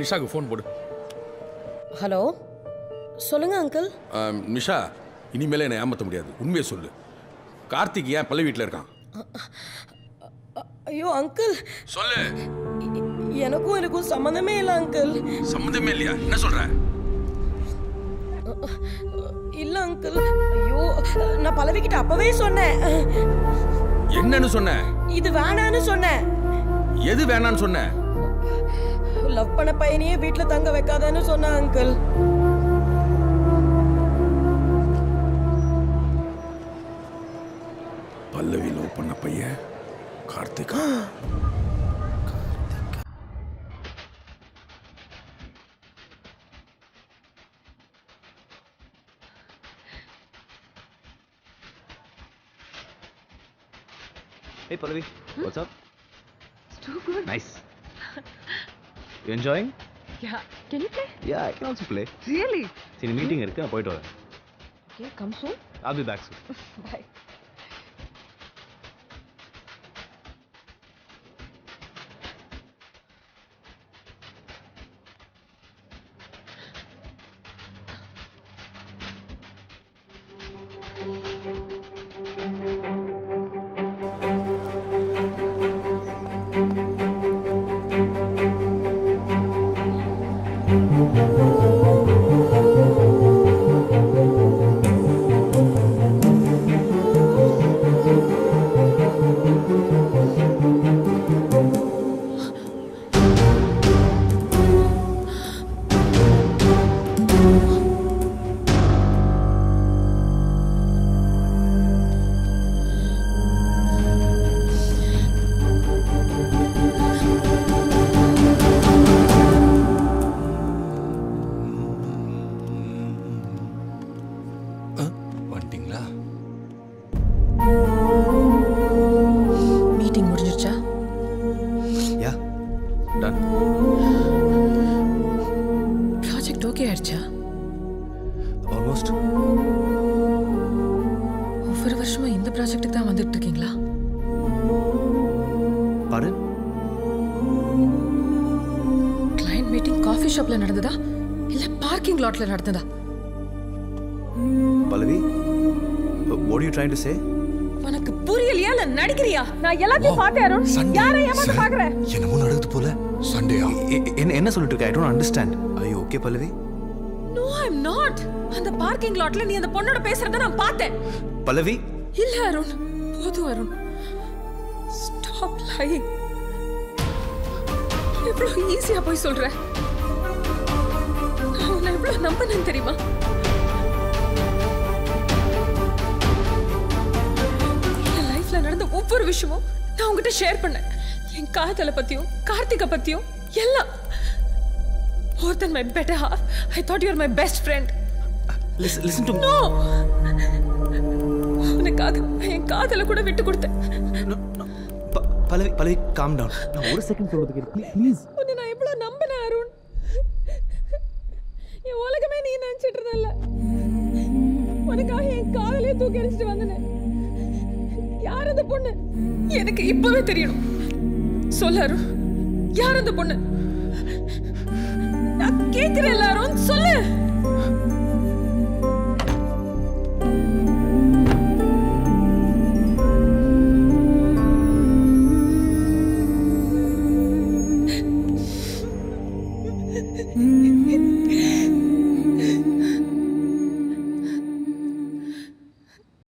நிஷாக்கு phone போடு. Hello, சொல்லுங்க uncle. Nisha, இனிமேல என்னை ஏமாற்ற முடியாது. உண்மையை சொல்லு. கார்த்திக் ஏன் பள்ளி வீட்டில் இருக்கான்? ஐயோ அங்கிள், சொல்லு. எனக்கும் சம்மந்தமே இல்லை அங்கிள். சம்மந்தமே இல்லையா? என்ன சொல்ற? இல்ல அங்கிள். ஐயோ, நான் பல்லவிக்கிட்ட அப்பவே சொன்னேன். என்னன்னு சொன்ன? இது வேணான்னு சொன்னேன். எது வேணான்னு சொன்ன? லவ் பண்ண பையனையே வீட்டுல தங்க வைக்காதன்னு சொன்ன அங்கிள். பல்லவி லவ் பண்ண பையன் Karthika. Hey Pallavi, what's up? It's too good. Nice. You enjoying? Yeah. Can you play? Yeah, I can also play. Really? சரி மீட்டிங் இருக்கு, நான் போயிட்டு வரேன். Okay, come soon. I'll be back soon. Bye. Meeting முடிஞ்சிருச்சா? Yeah, done. Project okay ஆயிடுச்சா? Almost. ஒவ்வொரு வருஷமும் இந்த ப்ராஜெக்ட்டுக்கு தான் வந்துட்டு இருக்கீங்களா? Pardon? கிளையண்ட் மீட்டிங் காஃபி ஷாப்ல நடந்ததா இல்ல பார்க்கிங் லாட்ல நடந்ததா? Pallavi, what are you trying to say? உனக்கு புரியலையா இல்ல நடிக்கிறியா? நான் எல்லாத்தையும் பார்த்தேன் அருண். யாரை ஏமாத்த பாக்குற? என்னமோ நடக்குது போல. சண்டேயா? என்ன சொல்லிட்டு இருக்க? I don't understand. Are you okay, Pallavi? No, I'm not. அந்த பார்க்கிங் லாட்ல நீ அந்த பொண்ணோட பேசுறத நான் பார்த்தேன். Pallavi? இல்ல அருண், போதும் அருண். Stop lying. எவ்வளவு ஈஸியா போய் சொல்ற. நான் உன்னை எவ்வளவு நம்பினேன் தெரியுமா? நடந்த ஒவ்வொரு விஷயமும் நான் உங்ககிட்ட ஷேர் பண்ணேன். என் காதலை பத்தியும் கார்த்திகை பத்தியும் எல்லாம். More than my better half, I thought you were my best friend. Listen to me. No. உனக்காக என் காதலை கூட விட்டு கொடுத்தேன். No. Pallavi, calm down. நான் ஒரு செகண்ட் சொல்றது கேளு ப்ளீஸ். உன்னை நான் எவ்வளவு நம்பினேன் அருண். என் உலகமே நீ நினைச்சிட்டு இருந்தல்ல. உனக்காக என் காதலையே தூக்கி எறிஞ்சிட்டு வந்தேன். யார் அந்த பொண்ணு? எனக்கு இப்பவே தெரியணும். சொல்லு அருண், யார் அந்த பொண்ணு? நான் கேட்கிறேன் எல்லாரும், சொல்லு.